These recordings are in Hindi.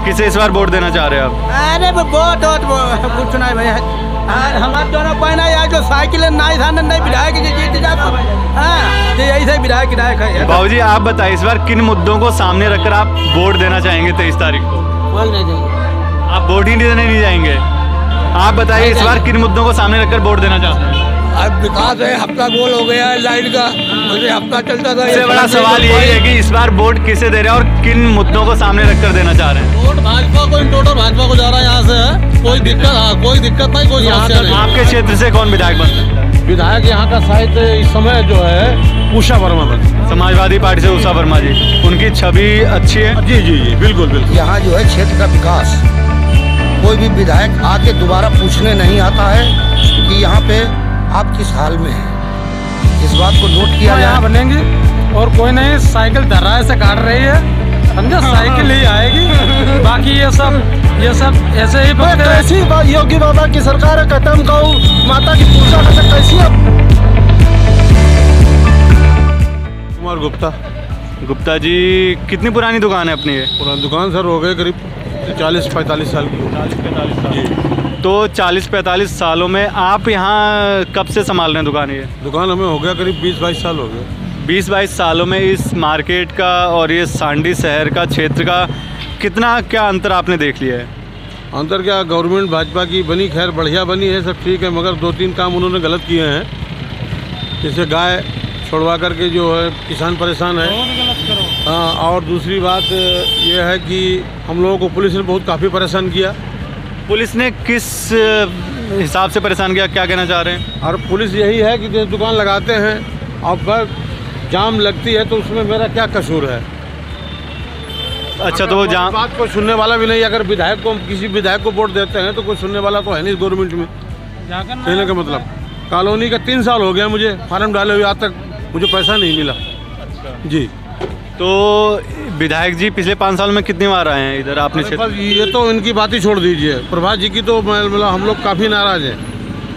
किसे इस बार वोट देना चाह रहे हैं आप? अरे वोट कुछ नहीं भैया, हमारे दोनों बहना यार जो साइकिल नहीं था नहीं विधायक जीत जाता। हाँ यही से विधायक है। बाबूजी आप बताइए इस बार किन मुद्दों को सामने रखकर आप वोट देना चाहेंगे 23 तारीख को? बोल नहीं देंगे, आप वोट ही देने नहीं जाएंगे? आप बताइए इस बार किन मुद्दों को सामने रखकर वोट देना चाहते हैं? अब विकास है, हफ्ता गोल हो गया है लाइट का, मुझे हफ्ता चलता था। सबसे बड़ा सवाल यही है कि इस बार वोट किसे दे रहे हैं और किन मुद्दों को सामने रखकर देना चाह रहे हैं? वोट भाजपा को, टोटल भाजपा को जा रहा है यहाँ से। कोई दिक्कत नहीं, कोई समस्या नहीं। आपके क्षेत्र से कौन विधायक बनता है? विधायक यहाँ का शायद इस समय जो है उषा वर्मा बनता। समाजवादी पार्टी से उषा वर्मा जी, उनकी छवि अच्छी है? जी जी जी बिल्कुल बिल्कुल। यहाँ जो है क्षेत्र का विकास, कोई भी विधायक आके दोबारा पूछने नहीं आता है कि यहाँ पे आप किस हाल में हैं। इस बात को नोट किया यहाँ बनेंगे और कोई नहीं, साइकिल धर्राए से काट रही है, समझा, साइकिल ही आएगी। बाकी ये सब ऐसे ही कैसी योगी बाबा की सरकार है, खत्म गौ माता की पूजा कर कैसी। कुमार गुप्ता जी, कितनी पुरानी दुकान है अपनी? ये पुरानी दुकान सर हो गए करीब 40-45 साल की। 40-45 साल। तो 40-45 सालों में आप यहाँ कब से संभाल रहे हैं दुकान? ये दुकान हमें हो गया करीब 20-22 साल हो गए। 20-22 सालों में इस मार्केट का और ये सांडी शहर का क्षेत्र का कितना क्या अंतर आपने देख लिया है? अंतर क्या, गवर्नमेंट भाजपा की बनी, खैर बढ़िया बनी है, सब ठीक है, मगर 2-3 काम उन्होंने गलत किए हैं। जैसे गाय छोड़वा करके जो है किसान परेशान है। हाँ, और दूसरी बात ये है कि हम लोगों को पुलिस ने बहुत काफ़ी परेशान किया। पुलिस ने किस हिसाब से परेशान किया, क्या कहना चाह रहे हैं? और पुलिस यही है कि जैसे दुकान लगाते हैं और फिर जाम लगती है तो उसमें मेरा क्या कसूर है? अच्छा, तो वो जाम बात को सुनने वाला भी नहीं। अगर विधायक को, किसी विधायक को वोट देते हैं तो कोई सुनने वाला तो है नहीं गवर्नमेंट में। कहने का मतलब, कॉलोनी का 3 साल हो गया मुझे फार्म डाले हुए, आज तक मुझे पैसा नहीं मिला। जी। तो विधायक जी पिछले 5 साल में कितनी बार आए हैं इधर आपने? ये तो इनकी बात ही छोड़ दीजिए। प्रभास जी की तो मतलब हम लोग काफ़ी नाराज़ हैं।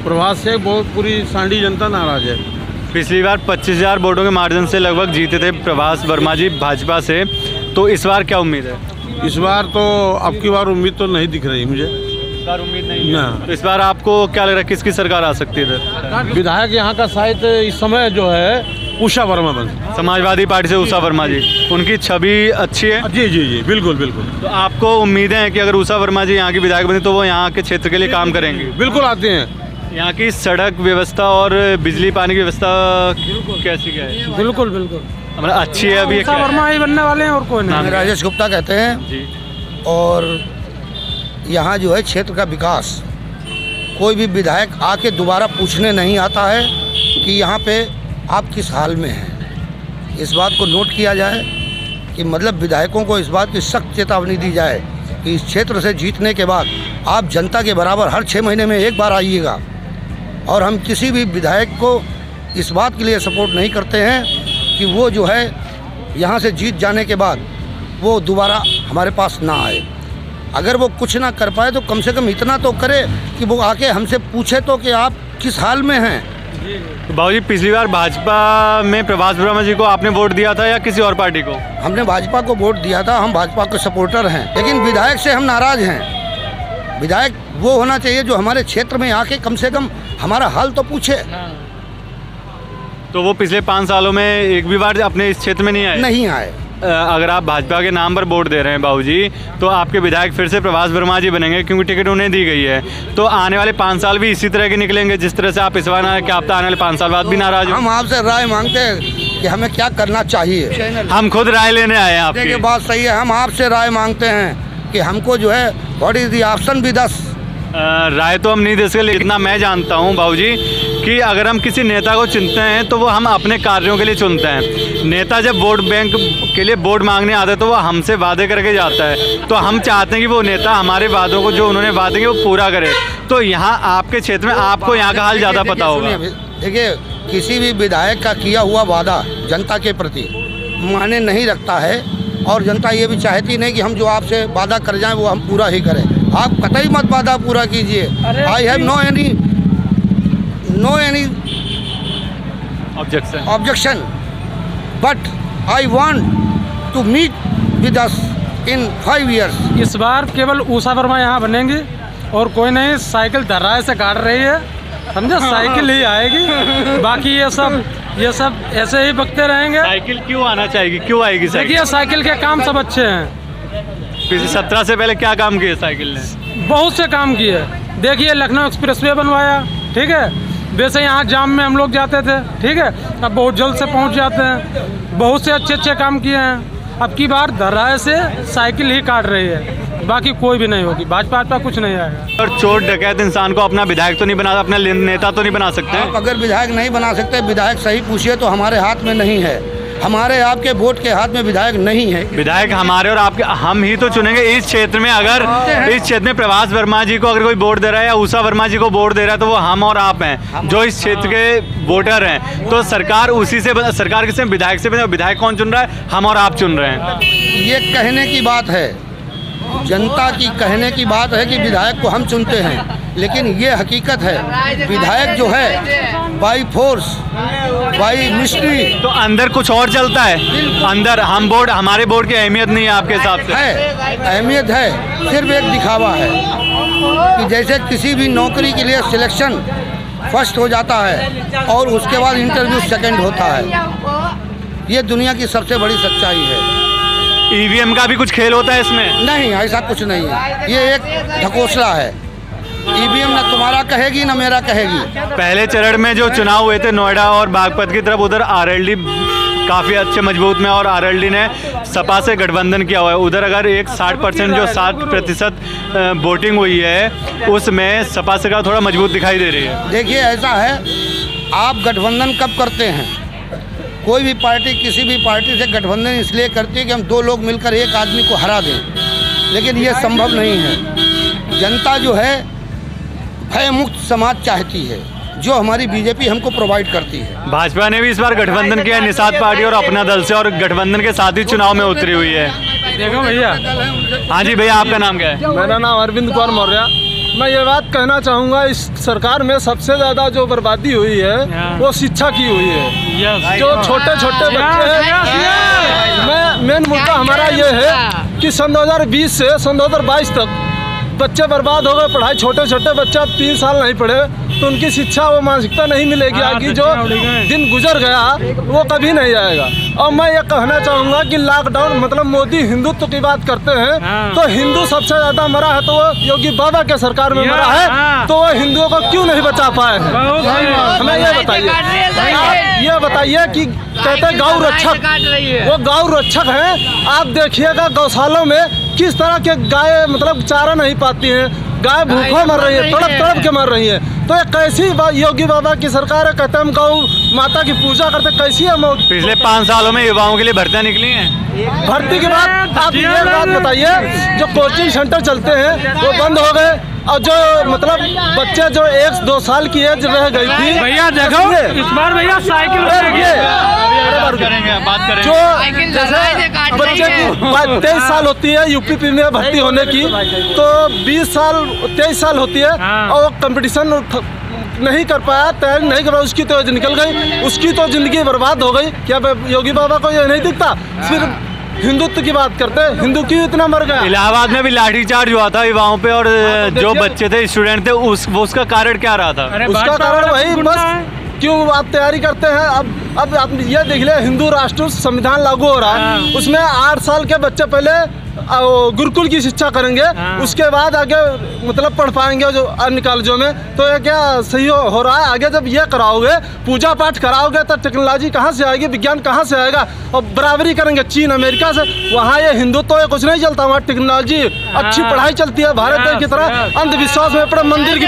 प्रभास से बहुत पूरी सांडी जनता नाराज़ है। पिछली बार 25,000 वोटों के मार्जिन से लगभग जीते थे प्रभास वर्मा जी भाजपा से, तो इस बार क्या उम्मीद है? इस बार तो अब की बार उम्मीद तो नहीं दिख रही मुझे। इस बार उम्मीद नहीं है। तो इस बार आपको क्या लग रहा है किसकी सरकार आ सकती है इधर? विधायक यहाँ का शायद इस समय जो है उषा वर्मा बनता। समाजवादी पार्टी से उषा वर्मा जी, उनकी छवि अच्छी है? जी जी जी बिल्कुल बिल्कुल। तो आपको उम्मीदें हैं कि अगर उषा वर्मा जी यहाँ की विधायक बनी तो वो यहाँ के क्षेत्र के लिए काम करेंगे? बिल्कुल आते हैं। यहाँ की सड़क व्यवस्था और बिजली पानी की व्यवस्था कैसी क्या है? बिल्कुल बिल्कुल मतलब अच्छी है। अभी उषा वर्मा ही बनने वाले हैं और कोई नहीं। राजेश गुप्ता कहते हैं जी। और यहाँ जो है क्षेत्र का विकास, कोई भी विधायक आके दोबारा पूछने नहीं आता है कि यहाँ पे आप किस हाल में हैं। इस बात को नोट किया जाए कि मतलब विधायकों को इस बात की सख्त चेतावनी दी जाए कि इस क्षेत्र से जीतने के बाद आप जनता के बराबर हर 6 महीने में एक बार आइएगा। और हम किसी भी विधायक को इस बात के लिए सपोर्ट नहीं करते हैं कि वो जो है यहाँ से जीत जाने के बाद वो दोबारा हमारे पास ना आए। अगर वो कुछ ना कर पाए तो कम से कम इतना तो करे कि वो आके हमसे पूछे तो कि आप किस हाल में हैं। तो बाबूजी, पिछली बार भाजपा में प्रभास वर्मा जी को आपने वोट दिया था या किसी और पार्टी को? हमने भाजपा को वोट दिया था, हम भाजपा के सपोर्टर हैं, लेकिन विधायक से हम नाराज हैं। विधायक वो होना चाहिए जो हमारे क्षेत्र में आके कम से कम हमारा हाल तो पूछे। तो वो पिछले 5 सालों में एक भी बार अपने इस क्षेत्र में नहीं आए? नहीं आए। अगर आप भाजपा के नाम पर वोट दे रहे हैं बाबूजी, तो आपके विधायक फिर से प्रभास वर्मा जी बनेंगे क्योंकि टिकट उन्हें दी गई है। तो आने वाले 5 साल भी इसी तरह के निकलेंगे जिस तरह से आप इस बार कि आप तो आने वाले 5 साल बाद भी नाराज हो? हम आपसे राय मांगते हैं कि हमें क्या करना चाहिए। हम खुद राय लेने आए हैं आपकी। बात सही है, हम आपसे राय मांगते हैं कि हमको जो है what is the option with us. राय तो हम नहीं दे सकते, लेकिन इतना मैं जानता हूँ बाबूजी कि अगर हम किसी नेता को चुनते हैं तो वो हम अपने कार्यों के लिए चुनते हैं। नेता जब वोट बैंक के लिए वोट मांगने आता है तो वो हमसे वादे करके जाता है, तो हम चाहते हैं कि वो नेता हमारे वादों को जो उन्होंने वादे किए वो पूरा करे। तो यहाँ आपके क्षेत्र में आपको यहाँ का हाल ज़्यादा पता होगा। देखिए, किसी भी विधायक का किया हुआ वादा जनता के प्रति माने नहीं रखता है, और जनता ये भी चाहती नहीं कि हम जो आपसे वादा कर जाएं वो हम पूरा ही करें। आप कतई मत वादा पूरा कीजिए। I have no any objection, but I want to meet with us in 5 years. इस बार केवल उषा वर्मा यहाँ बनेंगी और कोई नहीं। साइकिल धर्राए से काट रही है, समझे, साइकिल ही आएगी। बाकी ये सब ऐसे ही बकते रहेंगे। साइकिल क्यों आना चाहिए, क्यों आएगी साइकिल? देखिए साइकिल के काम सब अच्छे हैं। पिछले 17 से पहले क्या काम किए साइकिल ने? बहुत से काम किए। देखिए लखनऊ एक्सप्रेसवे बनवाया, ठीक है। वैसे यहाँ जाम में हम लोग जाते थे, ठीक है, अब बहुत जल्द से पहुँच जाते हैं। बहुत से अच्छे काम किए हैं। अब की बार धर्राए से साइकिल ही काट रही है, बाकी कोई भी नहीं होगी। भाजपा कुछ नहीं आएगा। और चोर डकैत इंसान को अपना विधायक तो नहीं बना, अपना नेता तो नहीं बना सकते? आप अगर विधायक नहीं बना सकते, विधायक सही पूछिए तो हमारे हाथ में नहीं है। हमारे आपके वोट के हाथ में विधायक नहीं है। विधायक हमारे और आपके, हम ही तो चुनेंगे इस क्षेत्र में। अगर इस क्षेत्र में प्रभास वर्मा जी को अगर कोई वोट दे रहा है या उषा वर्मा जी को वोट दे रहा है तो वो हम और आप हैं जो इस क्षेत्र के वोटर हैं। तो सरकार उसी से, सरकार किसी विधायक से बने। विधायक कौन चुन रहा है? हम और आप चुन रहे हैं। ये कहने की बात है, जनता की कहने की बात है कि विधायक को हम चुनते हैं, लेकिन ये हकीकत है विधायक जो है बाई फोर्स, बाई मिस्ट्री। तो अंदर कुछ और चलता है। अंदर हम बोर्ड, हमारे बोर्ड की अहमियत नहीं है आपके हिसाब से? है, अहमियत है, सिर्फ एक दिखावा है कि जैसे किसी भी नौकरी के लिए सिलेक्शन फर्स्ट हो जाता है और उसके बाद इंटरव्यू सेकंड होता है। ये दुनिया की सबसे बड़ी सच्चाई है। ईवीएम का भी कुछ खेल होता है इसमें? नहीं, ऐसा कुछ नहीं है। ये एक ढकोसला है। ईवीएम ना तुम्हारा कहेगी ना मेरा कहेगी। पहले चरण में जो चुनाव हुए थे नोएडा और बागपत की तरफ, उधर आरएलडी काफ़ी अच्छे मजबूत में, और आरएलडी ने सपा से गठबंधन किया हुआ है। उधर अगर एक 60% जो 60% वोटिंग हुई है उसमें सपा से का थोड़ा मजबूत दिखाई दे रही है। देखिए ऐसा है, आप गठबंधन कब करते हैं? कोई भी पार्टी किसी भी पार्टी से गठबंधन इसलिए करती है कि हम 2 लोग मिलकर एक आदमी को हरा दें, लेकिन ये संभव नहीं है। जनता जो है भय मुक्त समाज चाहती है, जो हमारी बीजेपी हमको प्रोवाइड करती है। भाजपा ने भी इस बार गठबंधन किया है निषाद पार्टी और अपना दल से, और गठबंधन के साथ ही चुनाव में उतरी हुई है। देखो भैया। हाँ जी भैया, आपका नाम क्या है? मेरा नाम अरविंद कुमार मौर्य। मैं ये बात कहना चाहूँगा, इस सरकार में सबसे ज़्यादा जो बर्बादी हुई है वो शिक्षा की हुई है। जो छोटे छोटे बच्चे हैं, मेन मुद्दा हमारा ये है कि सन 2020 से सन 2022 तक बच्चे बर्बाद हो गए। पढ़ाई, छोटे छोटे बच्चे अब 3 साल नहीं पढ़े तो उनकी शिक्षा, वो मानसिकता नहीं मिलेगी आगे। जो दिन गुजर गया वो कभी नहीं आएगा। और मैं ये कहना चाहूँगा कि लॉकडाउन, मतलब मोदी हिंदुत्व की बात करते हैं तो हिंदू सबसे ज़्यादा मरा है तो वो योगी बाबा के सरकार में मरा है, तो वो हिंदुओं को क्यों नहीं बचा पाए हैं? हमें ये बताइए। ये बताइए कि कहते हैं गौ रक्षक, वो गौ रक्षक हैं। आप देखिएगा गौशालों में किस तरह के गाय मतलब चारा नहीं पाती हैं, गाय भूखों मर रही है, तड़प के मर रही है। तो ये कैसी योगी बाबा की सरकार है? कहते हम गौ माता की पूजा करते, कैसी है मौत? पिछले 5 सालों में युवाओं के लिए भर्तियाँ निकली हैं। भर्ती के बाद आप ये बात बताइए, जो कोचिंग सेंटर चलते हैं वो बंद हो गए, और जो मतलब बच्चे जो 1-2 साल की एज रह गई थी। भैया देखो इस बार भैया साइकिल बात करेंगे। जो जैसे बच्चे की 23 साल होती है यूपीपी में भर्ती होने की, तो 23 साल होती है और वो कंपटीशन नहीं कर पाया, तैयारी नहीं कर पाया, उसकी तो एज निकल गई, उसकी तो जिंदगी बर्बाद हो गई। क्या योगी बाबा को ये नहीं दिखता? सिर्फ हिंदुत्व की बात करते हैं, हिंदू क्यों इतना मर गया? इलाहाबाद में भी लाठीचार्ज हुआ था युवाओं पे, और जो बच्चे थे, स्टूडेंट थे, उसका कारण क्या रहा था? उसका कारण वही, बस क्यों आप तैयारी करते हैं? अब आप ये देख ले, हिंदू राष्ट्र संविधान लागू हो रहा है, उसमें 8 साल के बच्चे पहले गुरुकुल की शिक्षा करेंगे, उसके बाद आगे मतलब पढ़ पाएंगे जो अन्य कॉलेजों में। तो ये क्या सही हो रहा है? आगे जब ये कराओगे, पूजा पाठ कराओगे, तो टेक्नोलॉजी कहाँ से आएगी, विज्ञान कहाँ से आएगा? और बराबरी करेंगे चीन अमेरिका से, वहाँ ये हिंदुत्व तो कुछ नहीं चलता, वहाँ टेक्नोलॉजी अच्छी पढ़ाई चलती है। भारत देश की तरह अंधविश्वास में पड़े मंदिर की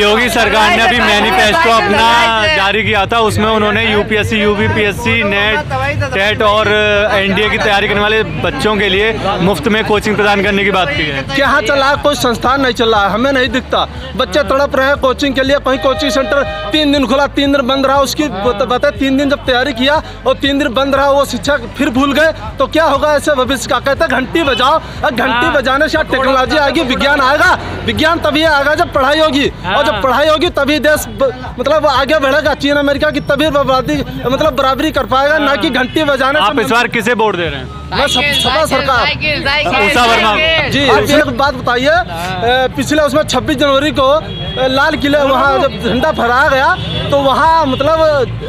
योगी सरकार ने अभी मैनिफेस्टो अपना जारी किया था, उसमें उन्होंने यूपीएससी, यूपीपीएससी, नेट, टेट और एनडीए की तैयारी करने वाले बच्चों के लिए मुफ्त में कोचिंग प्रदान करने की बात की है। क्या चल रहा है? कोई संस्थान नहीं चल रहा है, हमें नहीं दिखता। बच्चे तड़प रहे हैं कोचिंग के लिए, कहीं कोचिंग सेंटर 3 दिन खुला, 3 दिन बंद रहा। उसकी बताए 3 दिन जब तैयारी किया और 3 दिन बंद रहा, वो शिक्षा फिर भूल गए, तो क्या होगा ऐसे भविष्य का? कहते हैं घंटी बजाओ, और घंटी बजाने से टेक्नोलॉजी आएगी, विज्ञान आएगा। विज्ञान तभी आएगा जब पढ़ाई होगी, और जब पढ़ाई होगी तभी देश मतलब आगे बढ़ेगा। चीन अमेरिका की तभी मतलब बराबरी कर पाएगा, ना कि घंटी बजाने आप इस बार किसे वोट दे रहे हैं? मैं सपा सरकार उषा वर्मा जी। आप एक बात बताइए, पिछले उसमें 26 जनवरी को लाल किले वहाँ जब झंडा फहराया गया तो वहाँ मतलब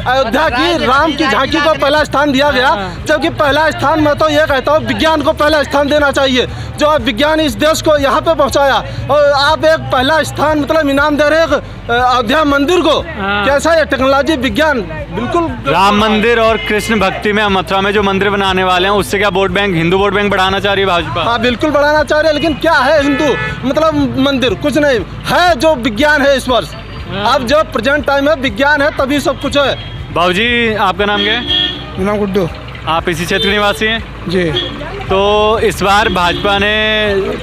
अयोध्या की राम की झांकी को पहला स्थान दिया गया, जबकि पहला स्थान मैं तो ये कहता हूँ विज्ञान को पहला स्थान देना चाहिए। जो विज्ञान इस देश को यहाँ पे पहुँचाया और आप एक पहला स्थान मतलब इनाम दे रहे हैं अयोध्या मंदिर को। कैसा ये टेक्नोलॉजी विज्ञान बिल्कुल। राम मंदिर और कृष्ण भक्ति में मथुरा में जो मंदिर बनाने वाले हैं उससे क्या vote bank, Hindu vote bank बढ़ाना चाह रही है भाजपा? हाँ बिल्कुल बढ़ाना चाह रहे हैं, लेकिन क्या है हिंदू मतलब मंदिर? कुछ नहीं है, जो विज्ञान है इस वर्ष। अब जो प्रेजेंट टाइम है विज्ञान है तभी सब कुछ है। बाबूजी आपका नाम क्या है? मेरा नाम गुड्डू। आप इसी क्षेत्र के निवासी हैं जी। तो इस बार भाजपा ने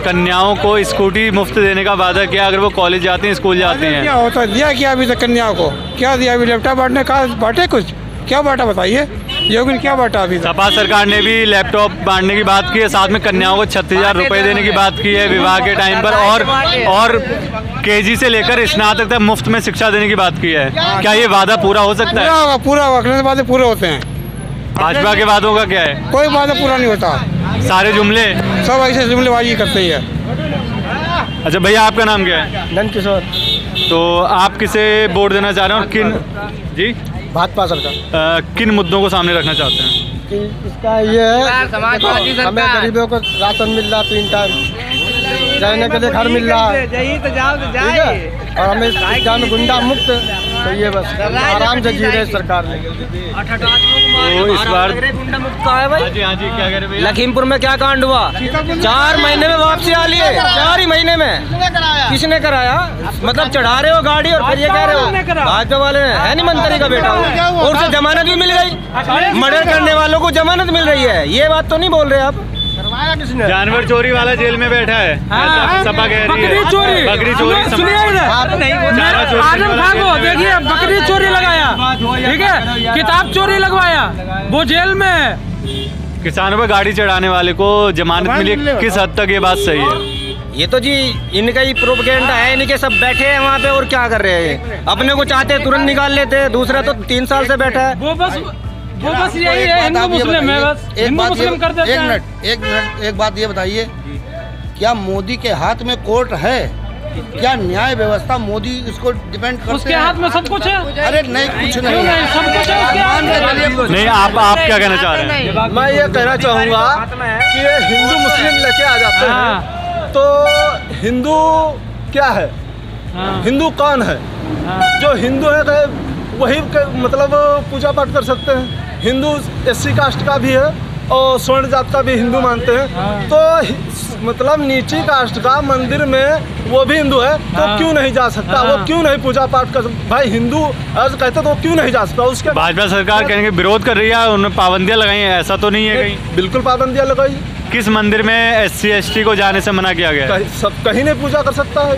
कन्याओं को स्कूटी मुफ्त देने का वादा किया अगर वो कॉलेज जाती हैं, स्कूल जाती हैं। क्या होता है, दिया क्या अभी तक कन्याओं को? क्या दिया अभी? लैपटॉप बांटने का बांटे कुछ? क्या बांटा बताइए योगी ने, क्या बांटा अभी तक? सपा सरकार ने भी लैपटॉप बांटने की बात की है, साथ में कन्याओं को 36,000 रुपये देने की बात की है विवाह के टाइम पर, और केजी से लेकर स्नातक तक मुफ्त में शिक्षा देने की बात की है। क्या ये वादा पूरा हो सकता है? पूरा होगा, वादे पूरे होते हैं। भाजपा के वादों का क्या है? कोई वादा पूरा नहीं होता, सारे जुमले सब ऐसे जुमलेबाजी करते ही है। अच्छा भैया आपका नाम क्या है? नंद किशोर। तो आप किसे वोट देना चाह रहे हैं और किन जी भाजपा सरकार किन मुद्दों को सामने रखना चाहते हैं? इसका ये है हमें गरीबों को राशन मिल रहा 3 टाइम, रहने के लिए घर मिल रहा है, ठीक है? और हमें इसका गुंडा मुक्त चाहिए, बस आराम से जी रहे सरकार ने। तो इस बार गुंडा मुक्त का है भाई। हाँ जी क्या कह रहे भैया? लखीमपुर में क्या कांड हुआ? 4 महीने में वापसी आ लिए, 4 ही महीने में। किसने कराया? मतलब चढ़ा रहे हो गाड़ी और फिर ये कह रहे हो भाजपा वाले है नहीं मंत्री का बेटा हो, और उसे जमानत भी मिल गई। मर्डर करने वालों को जमानत मिल रही है, ये बात तो नहीं बोल रहे आप। जानवर चोरी वाला जेल में बैठा है, सपा कह रही है। बकरी चोरी सुनिए आजम खान को देखिए, बकरी चोरी लगाया, ठीक है, किताब चोरी लगवाया, वो जेल में है। किसानों पर गाड़ी चढ़ाने वाले को जमानत मिली, किस हद तक ये बात सही है? ये तो जी इनका ही प्रोपेगेंडा है, इनके सब बैठे हैं वहाँ पे और क्या कर रहे हैं? अपने को चाहते तुरंत निकाल लेते, दूसरा तो 3 साल से बैठा है। वो बस यही है, हिंदू मुस्लिम है, बस हिंदू मुस्लिम कर देते हैं। एक मिनट एक बात ये बताइए, क्या मोदी के हाथ में कोर्ट है? क्या न्याय व्यवस्था मोदी इसको डिपेंड करते हैं? उसके हाथ में सब कुछ है। अरे नहीं, कुछ नहीं, सब कुछ है उसके हाथ में। नहीं आप क्या कहना चाह रहे हैं? मैं ये कहना चाहूँगा कि ये हिंदू मुस्लिम लेके आ जाते हैं तो हिंदू क्या है? हिंदू कौन है? जो हिंदू है वही मतलब पूजा पाठ कर सकते हैं। हिंदू SC कास्ट का भी है और स्वर्ण जात का भी हिंदू मानते हैं, तो मतलब नीची कास्ट का मंदिर में वो भी हिंदू है तो क्यों नहीं जा सकता? वो क्यों नहीं पूजा पाठ कर? भाई हिंदू आज कहते तो वो क्यों नहीं जा सकता? उसके भाजपा सरकार कहेंगे विरोध कर रही है, उन्होंने पाबंदियां लगाई हैं, ऐसा तो नहीं है कहीं? बिल्कुल पाबंदियां लगाई। किस मंदिर में SC ST को जाने से मना किया गया है? सब कहीं नहीं पूजा कर सकता है,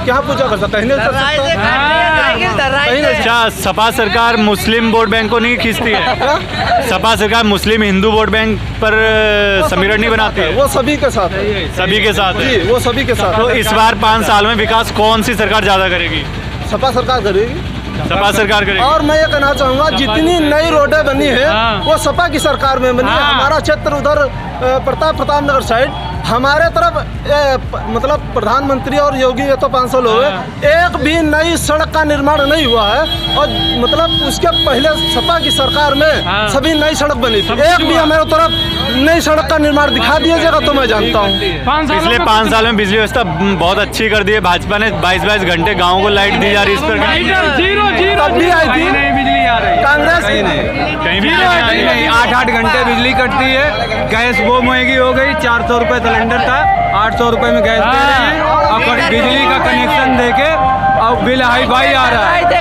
क्या पूजा कर सकता? कहीं नहीं कर सकता। अच्छा सपा सरकार मुस्लिम वोट बैंक को नहीं खींचती है? सपा सरकार मुस्लिम हिंदू वोट बैंक पर समीकरण नहीं बनाती है? वो सभी के साथ है, सभी के साथ है। जी वो सभी के साथ। तो इस बार 5 साल में विकास कौन सी सरकार ज्यादा करेगी? सपा सरकार करेगी। सपा सरकार करेगी। और मैं ये कहना चाहूँगा जितनी नई रोडें बनी है वो सपा की सरकार में बनी है। हमारा क्षेत्र उधर प्रताप नगर साइड हमारे तरफ मतलब प्रधानमंत्री और योगी ये तो 500 लोग हैं, एक भी नई सड़क का निर्माण नहीं हुआ है। और मतलब उसके पहले सपा की सरकार में सभी नई सड़क बनी थी, एक भी हमारे तरफ नई सड़क का निर्माण दिखा दीजिएगा तो मैं जानता हूँ। पिछले 5 साल में बिजली व्यवस्था बहुत अच्छी कर दी है भाजपा ने, 22 घंटे गाँव को लाइट दी जा रही है। इस पर तब भी आई थी बिजली आ रही कांग्रेस कहीं भी 8 घंटे बिजली कटती है। गैस वो महंगी हो गई, 400 रुपये सिलेंडर था, 800 रुपये में गैस दे रहे हैं और बिजली का कनेक्शन देके और बिल हाई आ रहा है। सपा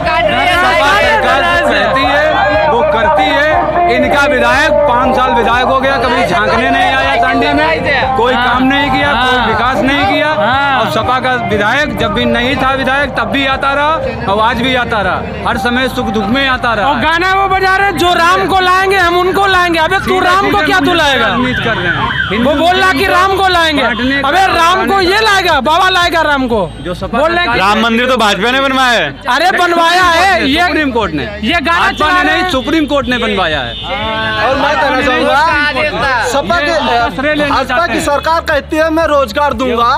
सरकार जो कहती है वो करती है। इनका विधायक 5 साल विधायक हो गया, कभी झांकने नहीं आया सांडी में कोई काम नहीं किया, कोई विकास नहीं किया। और सपा का विधायक जब भी नहीं था विधायक तब भी आता रहा और आज भी आता रहा, हर समय सुख दुख में आता रहा। और गाना वो बजा रहे जो राम को लाएंगे हम उनको लाएंगे। अबे तू राम को क्या तू लाएगा? उम्मीद कर रहे हैं वो बोल रहा कि राम को लाएंगे, अबे राम को ये लाएगा, बाबा लाएगा राम को। जो सपा बोल रहे राम मंदिर तो भाजपा ने बनवाया है। अरे बनवाया है ये सुप्रीम कोर्ट ने, ये गाना भाजपा ने नहीं सुप्रीम कोर्ट ने बनवाया है। और मैं कहना चाहूँगा सपा के भाजपा की सरकार कहती है मैं रोजगार दूंगा,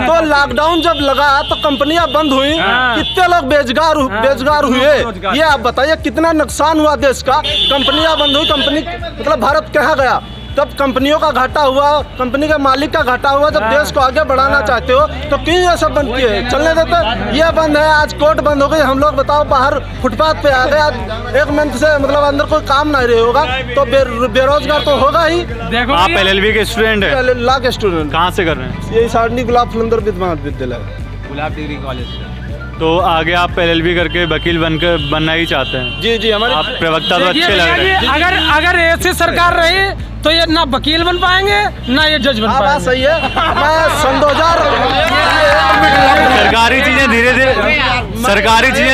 तो लॉकडाउन जब लगा तो कंपनियां बंद हुई, कितने लोग बेरोजगार हुए, ये आप बताइए कितना नुकसान हुआ देश का। कंपनियां बंद हुई, कंपनी मतलब भारत कहाँ गया? तब कंपनियों का घाटा हुआ, कंपनी के मालिक का घाटा हुआ। जब देश को आगे बढ़ाना चाहते हो तो क्यों ये सब बंद किए? चलने देते। ये बंद है, आज कोर्ट बंद हो गई, हम लोग बताओ बाहर फुटपाथ पे आ गए। आज एक मंथ से मतलब अंदर कोई काम नहीं रहे होगा तो बेरोजगार तो होगा ही। देखो आप LLB के स्टूडेंट हैं? लॉ के स्टूडेंट। कहाँ से कर रहे हैं? यही सारणी गुलाब फुलंदर विद्यालय, गुलाब डिग्री कॉलेज से। तो आगे आप LLB करके वकील बनना ही चाहते हैं? जी जी, हमारे आप प्रवक्ता तो अच्छे लग रहे हैं। अगर ऐसी सरकार रही तो ये ना वकील बन पाएंगे ना ये जज बन पाएंगे। बात सही है। मैं सन 2000 सरकारी चीजें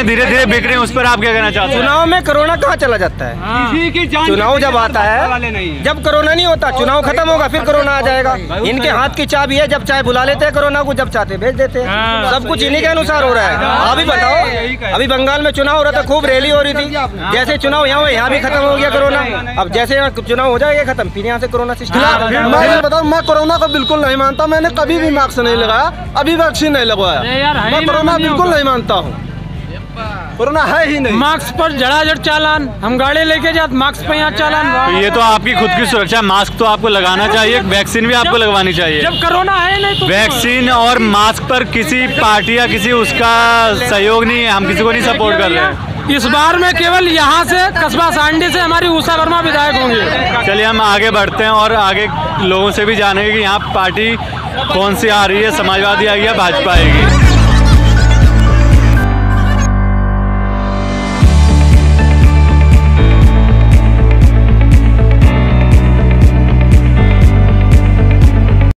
धीरे धीरे बिक रही हैं, उस पर आप क्या कहना चाहते हैं? चुनाव में कोरोना कहाँ चला जाता है? किसी की जान चुनाव जब आता है, जब कोरोना नहीं होता, चुनाव खत्म होगा फिर कोरोना आ जाएगा। इनके हाथ की चाबी है, जब चाहे बुला लेते हैं कोरोना को, जब चाहते भेज देते हैं। सब कुछ इन्हीं के अनुसार हो रहा है। अभी बताओ, अभी बंगाल में चुनाव हो रहा था, खूब रैली हो रही थी। जैसे चुनाव यहाँ हुआ, यहाँ भी खत्म हो गया कोरोना। अब जैसे यहाँ चुनाव हो जाएगा खत्म, फिर यहाँ से कोरोना सिस्टम। मैं बताऊँ, मैं कोरोना को बिल्कुल नहीं मानता। मैंने कभी भी मास्क नहीं लगाया, अभी वैक्सीन नहीं लगवाया। मैं कोरोना बिल्कुल नहीं मानता हूँ, कोरोना है ही नहीं। मास्क पर जड़ाजड़ चालान, हम गाड़ी लेके जाते मास्क पे यहाँ चालान। तो ये तो आपकी खुद की सुरक्षा, मास्क तो आपको लगाना चाहिए, वैक्सीन भी आपको लगवानी चाहिए। जब कोरोना है नहीं तो वैक्सीन और मास्क पर किसी पार्टी या किसी उसका सहयोग नहीं है, हम किसी को नहीं सपोर्ट कर रहे हैं। इस बार में केवल यहाँ से कस्बा सांडी से हमारी उषा वर्मा विधायक होंगे। चलिए हम आगे बढ़ते हैं और आगे लोगों से भी जानेंगे कि यहाँ पार्टी कौन सी आ रही है, समाजवादी आएगी या भाजपा आएगी।